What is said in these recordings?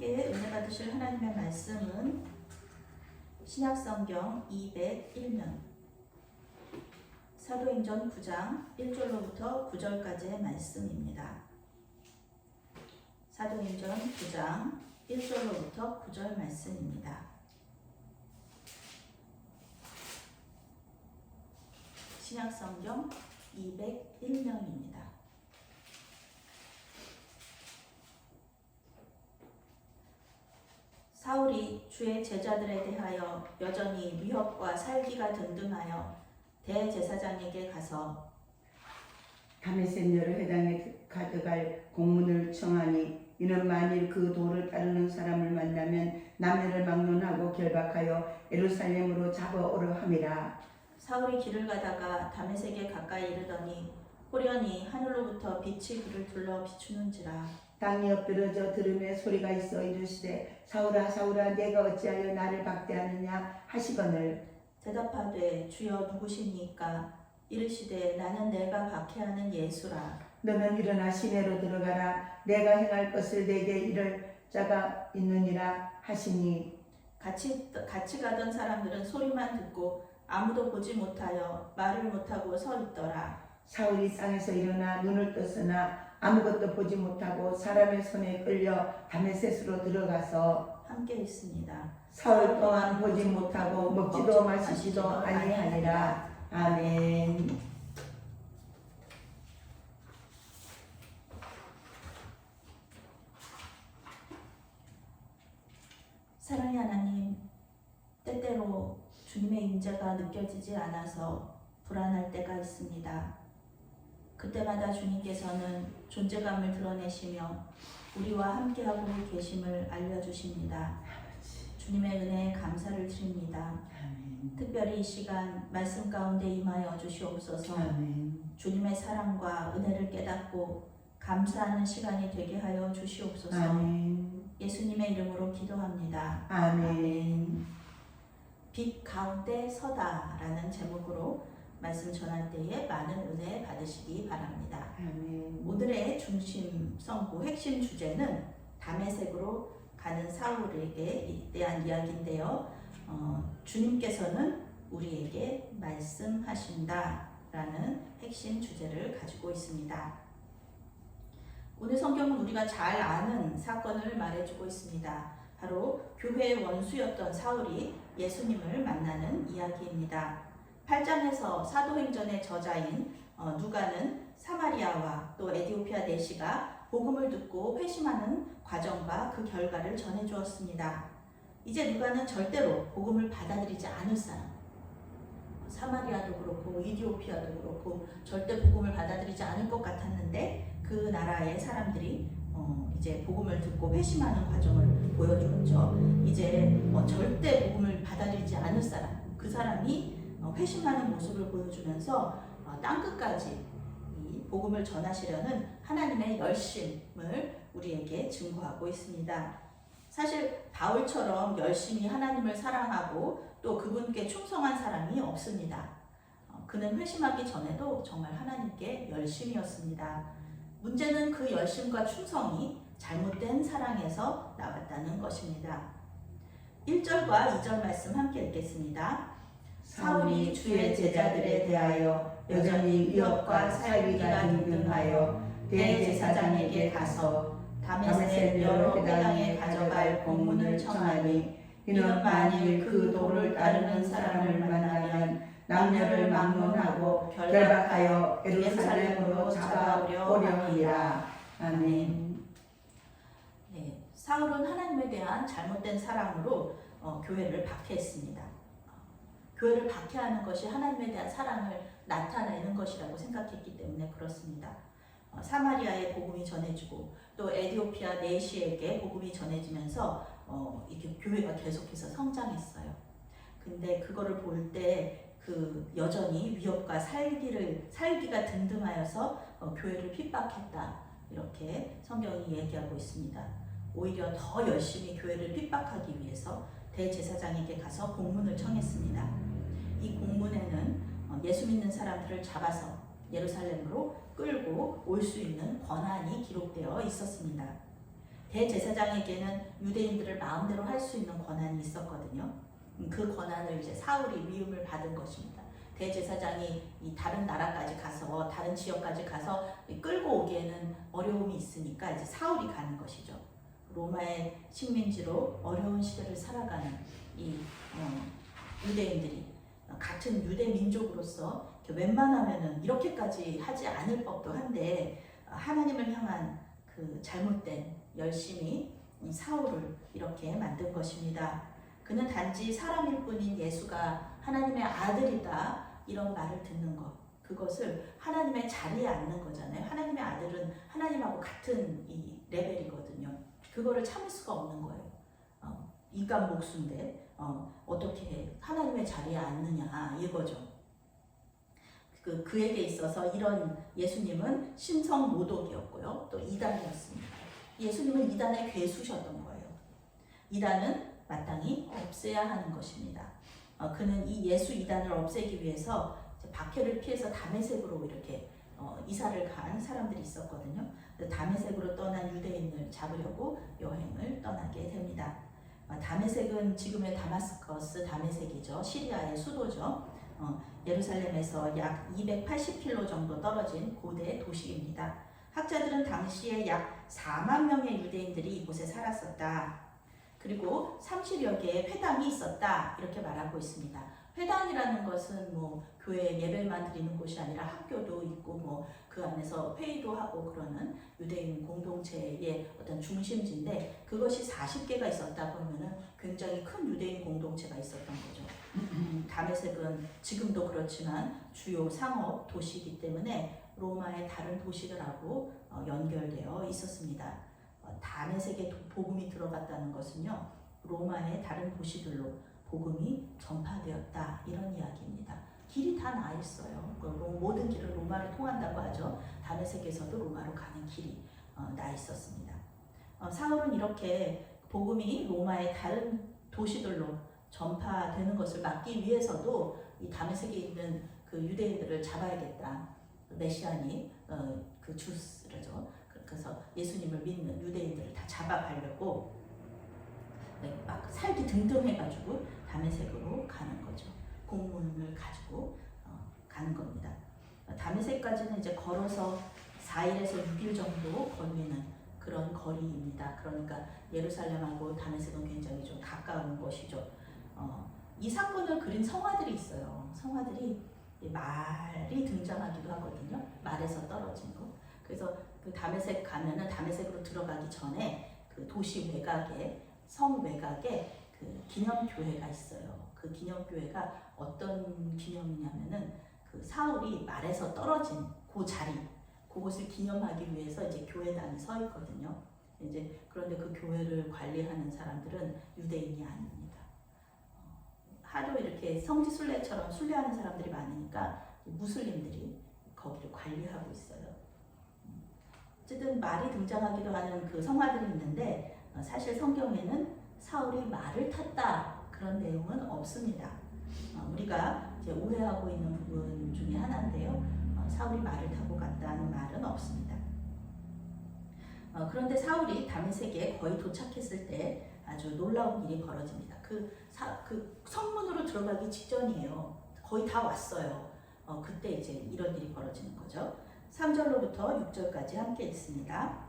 함께 은혜 받으실 하나님의 말씀은 신약성경 201면 사도행전 9장 1절로부터 9절까지의 말씀입니다. 사도행전 9장 1절로부터 9절 말씀입니다. 신약성경 201명입니다. 사울이 주의 제자들에 대하여 여전히 위협과 살기가 등등하여 대제사장에게 가서 다메섹녀를 회당에 가져갈 공문을 청하니 이는 만일 그 도를 따르는 사람을 만나면 남녀를 막론하고 결박하여 예루살렘으로 잡아오려 함이라. 사울이 길을 가다가 다메섹에 가까이 이르더니 호련히 하늘로부터 빛이 그를 둘러 비추는지라. 땅이 엎드러져 들음에 소리가 있어 이르시되 사울아 사울아 내가 어찌하여 나를 박대하느냐 하시거늘 대답하되 주여 누구시니까? 이르시되 나는 내가 박해하는 예수라. 너는 일어나 시내로 들어가라 내가 행할 것을 내게 이를 자가 있느니라 하시니 같이 가던 사람들은 소리만 듣고 아무도 보지 못하여 말을 못하고 서 있더라. 사울이 땅에서 일어나 눈을 떴으나 아무것도 보지 못하고 사람의 손에 끌려 다메섹으로 들어가서 함께 있습니다. 사흘 동안 보지 못하고 먹지도 마시지도 아니하니라. 아멘. 사랑의 하나님, 때때로 주님의 임재가 느껴지지 않아서 불안할 때가 있습니다. 그때마다 주님께서는 존재감을 드러내시며 우리와 함께하고 계심을 알려주십니다. 주님의 은혜에 감사를 드립니다. 아멘. 특별히 이 시간 말씀 가운데 임하여 주시옵소서. 아멘. 주님의 사랑과 은혜를 깨닫고 감사하는 시간이 되게 하여 주시옵소서. 아멘. 예수님의 이름으로 기도합니다. 아멘. 빛 가운데 서다라는 제목으로 말씀 전할 때에 많은 은혜 받으시기 바랍니다. 아멘. 오늘의 중심 성구 핵심 주제는 다메섹으로 가는 사울에게 대한 이야기인데요. 주님께서는 우리에게 말씀하신다라는 핵심 주제를 가지고 있습니다. 오늘 성경은 우리가 잘 아는 사건을 말해주고 있습니다. 바로 교회의 원수였던 사울이 예수님을 만나는 이야기입니다. 8장에서 사도행전의 저자인 누가는 사마리아와 또 에디오피아 내시가 복음을 듣고 회심하는 과정과 그 결과를 전해주었습니다. 이제 누가는 절대로 복음을 받아들이지 않을 사람, 사마리아도 그렇고 에디오피아도 그렇고 절대 복음을 받아들이지 않을 것 같았는데 그 나라의 사람들이 이제 복음을 듣고 회심하는 과정을 보여주었죠. 이제 절대 복음을 받아들이지 않을 사람, 그 사람이 회심하는 모습을 보여주면서 땅끝까지 이 복음을 전하시려는 하나님의 열심을 우리에게 증거하고 있습니다. 사실 바울처럼 열심히 하나님을 사랑하고 또 그분께 충성한 사람이 없습니다. 그는 회심하기 전에도 정말 하나님께 열심이었습니다. 문제는 그 열심과 충성이 잘못된 사랑에서 나왔다는 것입니다. 1절과 2절 말씀 함께 읽겠습니다. 사울이 주의 제자들에 대하여 여전히 위협과 살기가 등등하여 대제사장에게 가서 다메섹 여러 회당에 가져갈 공문을 청하니 이는 만일 그 도를 따르는 사람을 만나면 남녀를 막론하고 결박하여 예루살렘으로 잡아오려 함이라. 아멘. 네, 사울은 하나님에 대한 잘못된 사랑으로 교회를 박해했습니다. 교회를 박해하는 것이 하나님에 대한 사랑을 나타내는 것이라고 생각했기 때문에 그렇습니다. 사마리아에 복음이 전해지고 또 에디오피아 내시에게 복음이 전해지면서 이렇게 교회가 계속해서 성장했어요. 근데 그거를 볼 때 그 여전히 위협과 살기가 등등하여서 교회를 핍박했다, 이렇게 성경이 얘기하고 있습니다. 오히려 더 열심히 교회를 핍박하기 위해서 대제사장에게 가서 공문을 청했습니다. 이 공문에는 예수 믿는 사람들을 잡아서 예루살렘으로 끌고 올 수 있는 권한이 기록되어 있었습니다. 대제사장에게는 유대인들을 마음대로 할 수 있는 권한이 있었거든요. 그 권한을 이제 사울이 위임을 받은 것입니다. 대제사장이 이 다른 나라까지 가서 다른 지역까지 가서 끌고 오기에는 어려움이 있으니까 이제 사울이 가는 것이죠. 로마의 식민지로 어려운 시대를 살아가는 이 유대인들이 같은 유대 민족으로서 웬만하면은 이렇게까지 하지 않을 법도 한데 하나님을 향한 그 잘못된 열심이 사울을 이렇게 만든 것입니다. 그는 단지 사람일 뿐인 예수가 하나님의 아들이다 이런 말을 듣는 것, 그것을 하나님의 자리에 앉는 거잖아요. 하나님의 아들은 하나님하고 같은 이 레벨이거든요. 그거를 참을 수가 없는 거예요. 인간 목수인데 어떻게 하나님의 자리에 앉느냐 이거죠. 그에게 있어서 이런 예수님은 신성모독이었고요. 또 이단이었습니다. 예수님은 이단의 괴수셨던 거예요. 이단은 마땅히 없애야 하는 것입니다. 그는 이 예수 이단을 없애기 위해서 박해를 피해서 다메섹으로 이렇게 이사를 간 사람들이 있었거든요. 다메섹으로 떠난 유대인을 잡으려고 여행을 떠나게 됩니다. 다메섹은 지금의 다마스커스 다메섹이죠. 시리아의 수도죠. 예루살렘에서 약 280km 정도 떨어진 고대 도시입니다. 학자들은 당시에 약 4만 명의 유대인들이 이곳에 살았었다. 그리고 30여 개의 회당이 있었다. 이렇게 말하고 있습니다. 회당이라는 것은 뭐 교회 예배만 드리는 곳이 아니라 학교도 있고 뭐 그 안에서 회의도 하고 그러는 유대인 공동체의 어떤 중심지인데 그것이 40개가 있었다 그러면은 굉장히 큰 유대인 공동체가 있었던 거죠. 다메섹은 지금도 그렇지만 주요 상업 도시이기 때문에 로마의 다른 도시들하고 연결되어 있었습니다. 다메섹에 복음이 들어갔다는 것은요, 로마의 다른 도시들로 복음이 전파되었다 이런 이야기입니다. 길이 다 나 있어요. 모든 길은 로마를 통한다고 하죠. 다메섹에서도 로마로 가는 길이 나 있었습니다. 사울은 이렇게 복음이 로마의 다른 도시들로 전파되는 것을 막기 위해서도 이 다메섹에 있는 그 유대인들을 잡아야겠다. 메시아니 그 주스죠. 그래서 예수님을 믿는 유대인들을 다 잡아가려고 막 살기 등등해가지고 다메섹으로 가는 거죠. 공문을 가지고 가는 겁니다. 다메섹까지는 이제 걸어서 4일에서 6일 정도 걸리는 그런 거리입니다. 그러니까 예루살렘하고 다메섹은 굉장히 좀 가까운 곳이죠. 이 사건을 그린 성화들이 있어요. 성화들이 말이 등장하기도 하거든요. 말에서 떨어진 거. 그래서 그 다메섹 가면은 다메섹으로 들어가기 전에 그 도시 외곽에 성 외곽에 그 기념교회가 있어요. 그 기념교회가 어떤 기념이냐면은 그 사울이 말에서 떨어진 그 자리, 그곳을 기념하기 위해서 이제 교회당이 서 있거든요. 이제 그런데 그 교회를 관리하는 사람들은 유대인이 아닙니다. 하도 이렇게 성지순례처럼 순례하는 사람들이 많으니까 무슬림들이 거기를 관리하고 있어요. 어쨌든 말이 등장하기도 하는 그 성화들이 있는데 사실 성경에는 사울이 말을 탔다 그런 내용은 없습니다. 우리가 이제 오해하고 있는 부분 중에 하나인데요. 사울이 말을 타고 갔다는 말은 없습니다. 그런데 사울이 다메섹에 거의 도착했을 때 아주 놀라운 일이 벌어집니다. 그 성문으로 들어가기 직전이에요. 거의 다 왔어요. 그때 이제 이런 일이 벌어지는 거죠. 3절로부터 6절까지 함께 읽습니다.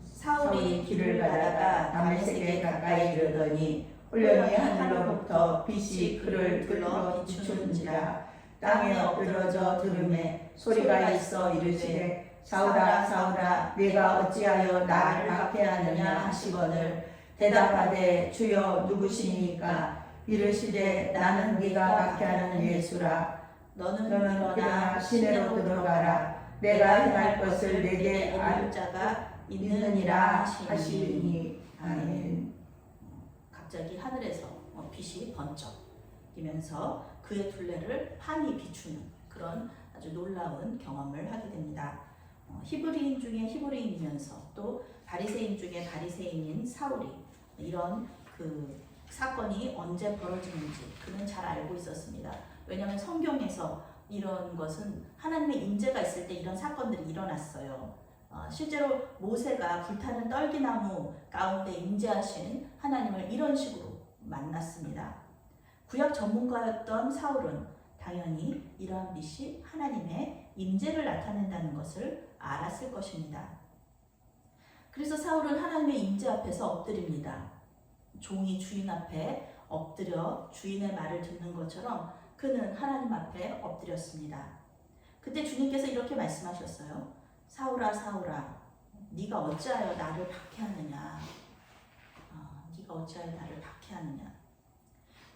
사울이 길을 가다가 다메섹에 가까이 이르더니 홀령이 하늘로부터 빛이 그를 둘러 비추는지라. 땅에 엎드러져 들음에 소리가 있어 이르시되 사울아 사울아 네가 어찌하여 나를 박해하느냐 하시거늘 대답하되 주여 누구시니까. 이르시되 나는 네가 박해하는 예수라. 너는 일어나 시내로 들어가라. 내가 행할 것을 내게 알 자가 있느니라 하시니. 아멘. 갑자기 하늘에서 빛이 번쩍이면서 그의 둘레를 환히 비추는 그런 아주 놀라운 경험을 하게 됩니다. 히브리인 중에 히브리인이면서 또 바리새인 중에 바리새인인 사울이 이런 그 사건이 언제 벌어지는지 그는 잘 알고 있었습니다. 왜냐하면 성경에서 이런 것은 하나님의 임재가 있을 때 이런 사건들이 일어났어요. 실제로 모세가 불타는 떨기나무 가운데 임재하신 하나님을 이런 식으로 만났습니다. 구약 전문가였던 사울은 당연히 이러한 빛이 하나님의 임재를 나타낸다는 것을 알았을 것입니다. 그래서 사울은 하나님의 임재 앞에서 엎드립니다. 종이 주인 앞에 엎드려 주인의 말을 듣는 것처럼 그는 하나님 앞에 엎드렸습니다. 그때 주님께서 이렇게 말씀하셨어요. 사울아 사울아 네가 어찌하여 나를 박해하느냐. 네가 어찌하여 나를 박해하느냐.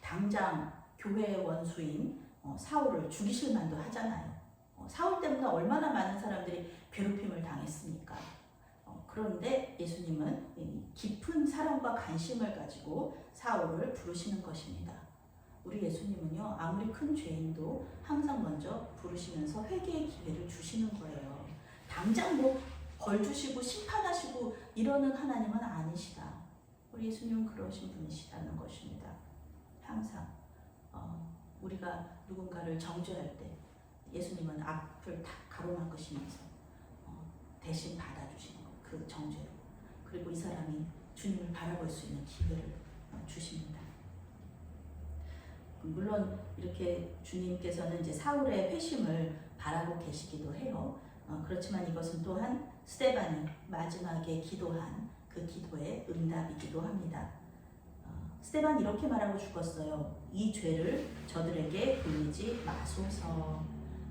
당장 교회의 원수인 사울을 죽이실 만도 하잖아요. 사울 때문에 얼마나 많은 사람들이 괴롭힘을 당했습니까? 그런데 예수님은 깊은 사랑과 관심을 가지고 사울을 부르시는 것입니다. 우리 예수님은요, 아무리 큰 죄인도 항상 먼저 부르시면서 회개의 기회를 주시는 거예요. 당장 뭐 벌 주시고 심판하시고 이러는 하나님은 아니시다. 우리 예수님은 그러신 분이시다는 것입니다. 항상 우리가 누군가를 정죄할 때 예수님은 앞을 다 가로막으시면서 대신 받아주시는 거예요. 그 정죄로. 그리고 이 사람이 주님을 바라볼 수 있는 기회를 주십니다. 물론 이렇게 주님께서는 이제 사울의 회심을 바라고 계시기도 해요. 그렇지만 이것은 또한 스데반이 마지막에 기도한 그 기도의 응답이기도 합니다. 스데반이 이렇게 말하고 죽었어요. 이 죄를 저들에게 돌리지 마소서.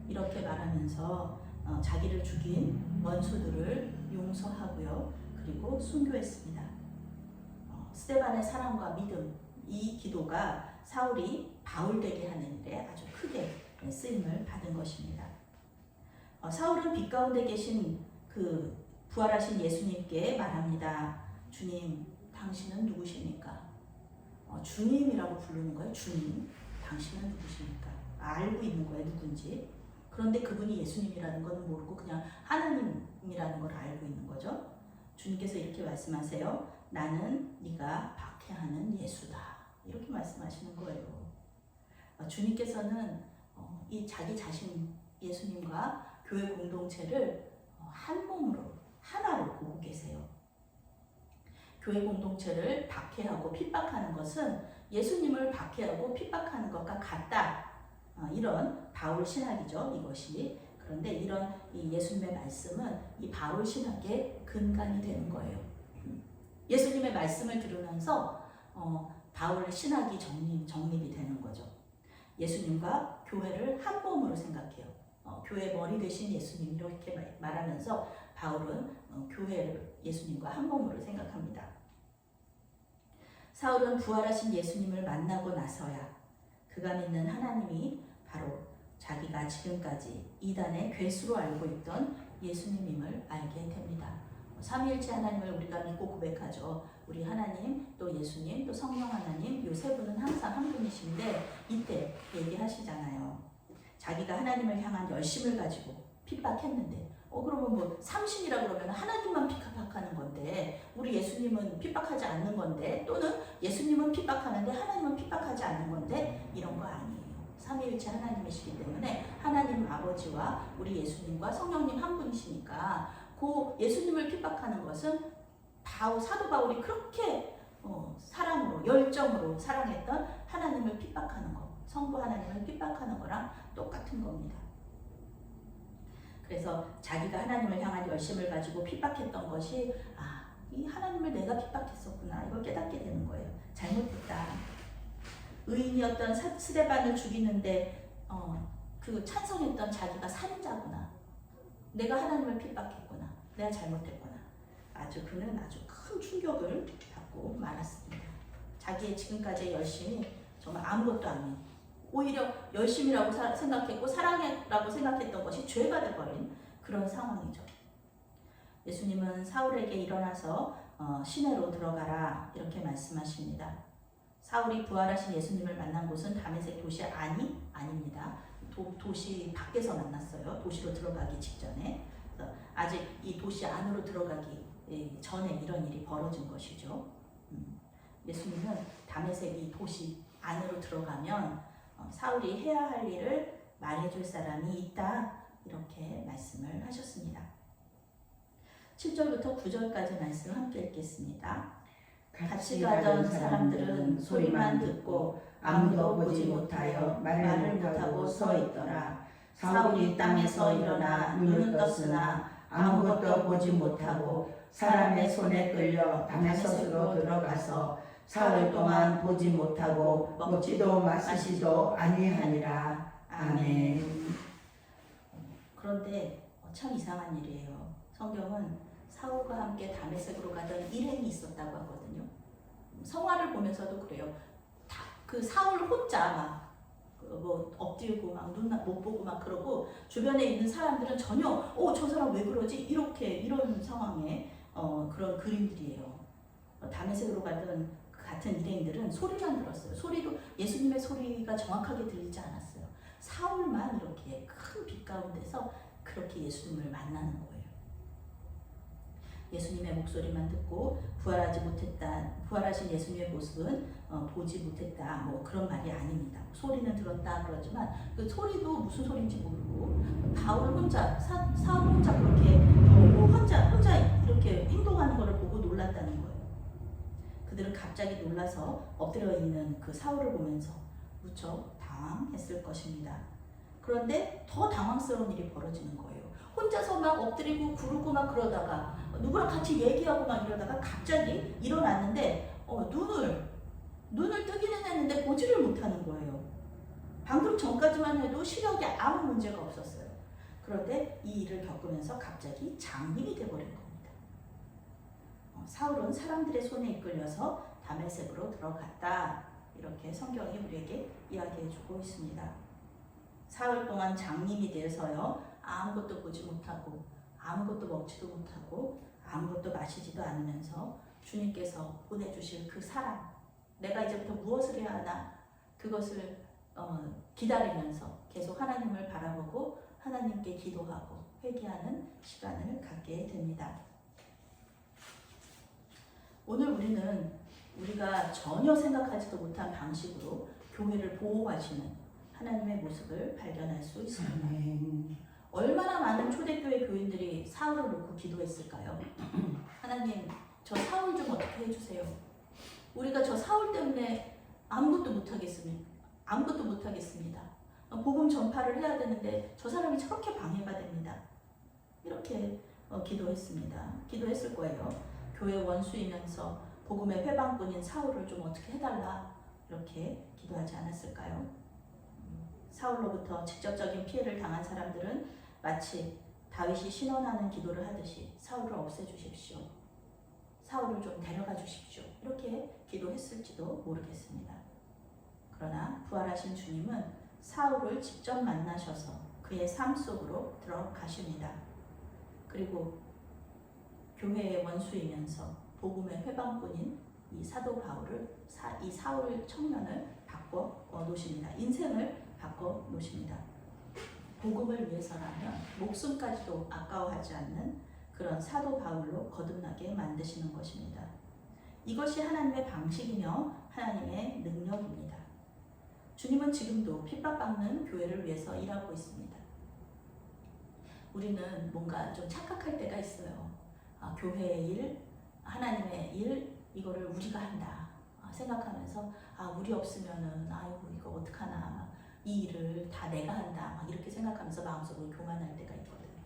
이렇게 말하면서 자기를 죽인 원수들을 용서하고요. 그리고 순교했습니다. 스데반의 사랑과 믿음, 이 기도가 사울이 바울되게 하는 일에 아주 크게 쓰임을 받은 것입니다. 사울은 빛 가운데 계신 그 부활하신 예수님께 말합니다. 주님, 당신은 누구십니까? 주님이라고 부르는 거예요. 주님, 당신은 누구십니까? 알고 있는 거예요, 누군지. 그런데 그분이 예수님이라는 건 모르고 그냥 하나님이라는 걸 알고 있는 거죠. 주님께서 이렇게 말씀하세요. 나는 네가 박해하는 예수다. 이렇게 말씀하시는 거예요. 주님께서는 이 자기 자신 예수님과 교회 공동체를 한 몸으로 하나로 보고 계세요. 교회 공동체를 박해하고 핍박하는 것은 예수님을 박해하고 핍박하는 것과 같다. 이런 바울 신학이죠. 이것이. 그런데 이런 이 예수님의 말씀은 이 바울 신학의 근간이 되는 거예요. 예수님의 말씀을 들으면서 바울 신학이 정립이 되는 거죠. 예수님과 교회를 한 몸으로 생각해요. 교회 머리 되신 예수님 이렇게 말하면서 바울은 교회를 예수님과 한 몸으로 생각합니다. 사울은 부활하신 예수님을 만나고 나서야 그가 믿는 하나님이 바로 자기가 지금까지 이단의 괴수로 알고 있던 예수님임을 알게 됩니다. 삼위일체 하나님을 우리가 믿고 고백하죠. 우리 하나님, 또 예수님, 또 성령 하나님, 이 세 분은 항상 한 분이신데 이때 얘기하시잖아요. 자기가 하나님을 향한 열심을 가지고 핍박했는데 그러면 뭐 삼신이라 그러면 하나님만 핍박하는 건데 우리 예수님은 핍박하지 않는 건데 또는 예수님은 핍박하는데 하나님은 핍박하지 않는 건데 이런 거 아니에요. 삼위일체 하나님이시기 때문에 하나님 아버지와 우리 예수님과 성령님 한 분이시니까 그 예수님을 핍박하는 것은 사도 바울이 그렇게 사랑으로 열정으로 사랑했던 하나님을 핍박하는 것, 성부 하나님을 핍박하는 거랑 똑같은 겁니다. 그래서 자기가 하나님을 향한 열심을 가지고 핍박했던 것이 이 하나님을 내가 핍박했었구나 이걸 깨닫게 되는 거예요. 잘못했다. 의인이었던 스데반을 죽이는데 그 찬성했던 자기가 살인자구나. 내가 하나님을 핍박했구나. 내가 잘못했구나. 그는 아주 큰 충격을 받고 말았습니다. 자기의 지금까지의 열심이 정말 아무것도 아닌 오히려 열심이라고 생각했고 사랑이라고 생각했던 것이 죄가 되어버린 그런 상황이죠. 예수님은 사울에게 일어나서 시내로 들어가라 이렇게 말씀하십니다. 사울이 부활하신 예수님을 만난 곳은 다메섹 도시 아닙니다. 도시 밖에서 만났어요. 도시로 들어가기 직전에. 아직 이 도시 안으로 들어가기 전에 이런 일이 벌어진 것이죠. 예수님은 다메섹이 도시 안으로 들어가면 사울이 해야 할 일을 말해줄 사람이 있다 이렇게 말씀을 하셨습니다. 7절부터 9절까지 말씀 함께 읽겠습니다. 같이 가던 사람들은 소리만 듣고 아무도 보지 못하여 말을 못하고 서 있더라. 사울이 땅에서 일어나 눈을 떴으나 아무것도 보지 못하고 사람의 손에 끌려 다메섹으로 들어가서 사흘 동안 보지 못하고 먹지도 마시지도 아니하니라. 아멘. 그런데 참 이상한 일이에요. 성경은 사울과 함께 다메섹으로 가던 일행이 있었다고 하거든요. 성화를 보면서도 그래요. 그 사울 혼자 막 뭐 엎드리고 막 눈 못 보고 막 그러고 주변에 있는 사람들은 전혀 저 사람 왜 그러지? 이런 상황에 그런 그림들이에요. 다메섹으로 가던 그 같은 일행들은 소리만 들었어요. 소리도 예수님의 소리가 정확하게 들리지 않았어요. 사울만 이렇게 큰 빛 가운데서 그렇게 예수님을 만나는 거예요. 예수님의 목소리만 듣고 부활하신 예수님의 모습은 보지 못했다. 뭐 그런 말이 아닙니다. 소리는 들었다 그러지만 그 소리도 무슨 소리인지 모르고 사울 혼자 그렇게 혼자 이렇게 행동하는 것을 보고 놀랐다는 거예요. 그들은 갑자기 놀라서 엎드려 있는 그 사울을 보면서 무척 당황했을 것입니다. 그런데 더 당황스러운 일이 벌어지는 거예요. 혼자서 막 엎드리고 구르고 막 그러다가 누구랑 같이 얘기하고 막 이러다가 갑자기 일어났는데 눈을 뜨기는 했는데 보지를 못하는 거예요. 방금 전까지만 해도 시력에 아무 문제가 없었어요. 그런데 이 일을 겪으면서 갑자기 장님이 돼버린 겁니다. 사울은 사람들의 손에 이끌려서 다메섹으로 들어갔다. 이렇게 성경이 우리에게 이야기해주고 있습니다. 사흘 동안 장님이 되어서요. 아무것도 보지 못하고 아무것도 먹지도 못하고 아무것도 마시지도 않으면서 주님께서 보내주실 그 사람, 내가 이제부터 무엇을 해야 하나 그것을 기다리면서 계속 하나님을 바라보고 하나님께 기도하고 회개하는 시간을 갖게 됩니다. 오늘 우리가 전혀 생각하지도 못한 방식으로 교회를 보호하시는 하나님의 모습을 발견할 수 있습니다. 얼마나 많은 초대교회 교인들이 사울을 놓고 기도했을까요? 하나님, 저 사울 좀 어떻게 해주세요. 우리가 저 사울 때문에 아무것도 못하겠습니다. 복음 전파를 해야 되는데 저 사람이 저렇게 방해가 됩니다. 이렇게 기도했을 거예요. 교회 원수이면서 복음의 회방꾼인 사울을 좀 어떻게 해달라 이렇게 기도하지 않았을까요? 사울로부터 직접적인 피해를 당한 사람들은 마치 다윗이 신원하는 기도를 하듯이 사울을 없애주십시오. 사울을 좀 데려가 주십시오. 이렇게 기도했을지도 모르겠습니다. 그러나 부활하신 주님은 사울을 직접 만나셔서 그의 삶 속으로 들어가십니다. 그리고 교회의 원수이면서 복음의 회방꾼인 이 사도 바울을 이 사울 청년을 바꿔 놓으십니다. 인생을 바꿔 놓으십니다. 복음을 위해서라면 목숨까지도 아까워하지 않는 그런 사도 바울로 거듭나게 만드시는 것입니다. 이것이 하나님의 방식이며 하나님의 능력입니다. 주님은 지금도 핍박받는 교회를 위해서 일하고 있습니다. 우리는 뭔가 좀 착각할 때가 있어요. 교회의 일, 하나님의 일, 이거를 우리가 한다 생각하면서 우리 없으면은 아이고 이거 어떡하나 이 일을 다 내가 한다 막 이렇게 생각하면서 마음속으로 교만할 때가 있거든요.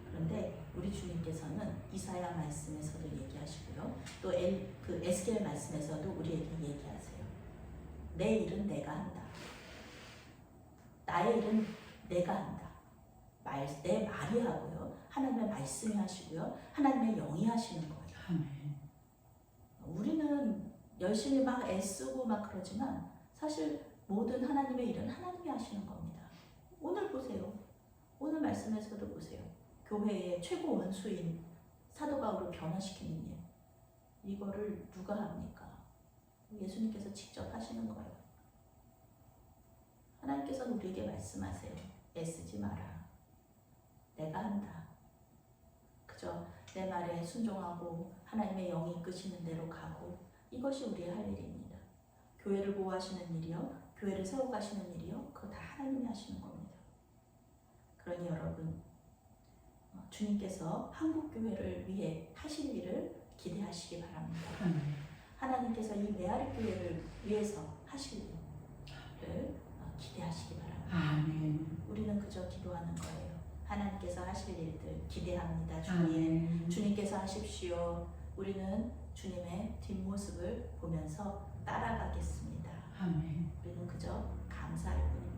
그런데 우리 주님께서는 이사야 말씀에서도 얘기하시고요. 또 그 에스겔 말씀에서도 우리에게 얘기하세요. 내 일은 내가 한다. 나의 일은 내가 한다. 내 말이 하고요. 하나님의 말씀이 하시고요. 하나님의 영이 하시는 거예요. 아멘. 우리는 열심히 막 애쓰고 막 그러지만 사실 모든 하나님의 일은 하나님이 하시는 겁니다. 오늘 보세요. 오늘 말씀에서도 보세요. 교회의 최고 원수인 사도 바울을 변화시키는 일. 이거를 누가 합니까? 예수님께서 직접 하시는 거예요. 하나님께서는 우리에게 말씀하세요. 애쓰지 마라. 내가 한다. 그저 내 말에 순종하고 하나님의 영이 이끄시는 대로 가고 이것이 우리의 할 일입니다. 교회를 보호하시는 일이요. 교회를 세워가시는 일이요. 그거 다 하나님이 하시는 겁니다. 그러니 여러분 주님께서 한국 교회를 위해 하실 일을 기대하시기 바랍니다. 아멘. 하나님께서 이 메아리 교회를 위해서 하실 일을 기대하시기 바랍니다. 아멘. 우리는 그저 기도하는 거예요. 하나님께서 하실 일들 기대합니다. 주님, 아멘. 주님께서 하십시오. 우리는 주님의 뒷모습을 보면서 따라가겠습니다. 아멘. 우리는 그저 감사할 뿐입니다.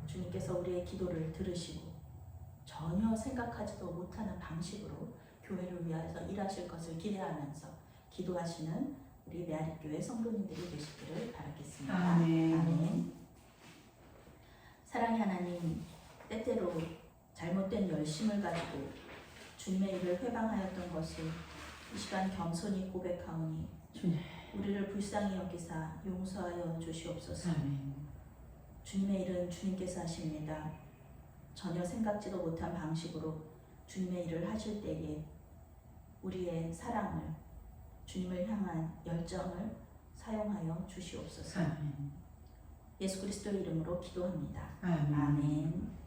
주님께서 우리의 기도를 들으시고 전혀 생각하지도 못하는 방식으로 교회를 위해서 일하실 것을 기대하면서 기도하시는 우리 메아리교회 성도님들이 되시기를 바라겠습니다. 아멘. 아멘. 사랑의 하나님, 때때로 잘못된 열심을 가지고 주님의 일을 회방하였던 것을 이 시간 겸손히 고백하오니 주님. 우리를 불쌍히 여기사 용서하여 주시옵소서. 아멘. 주님의 일은 주님께서 하십니다. 전혀 생각지도 못한 방식으로 주님의 일을 하실 때에 우리의 사랑을, 주님을 향한 열정을 사용하여 주시옵소서. 아멘. 예수 그리스도의 이름으로 기도합니다. 아멘. 아멘.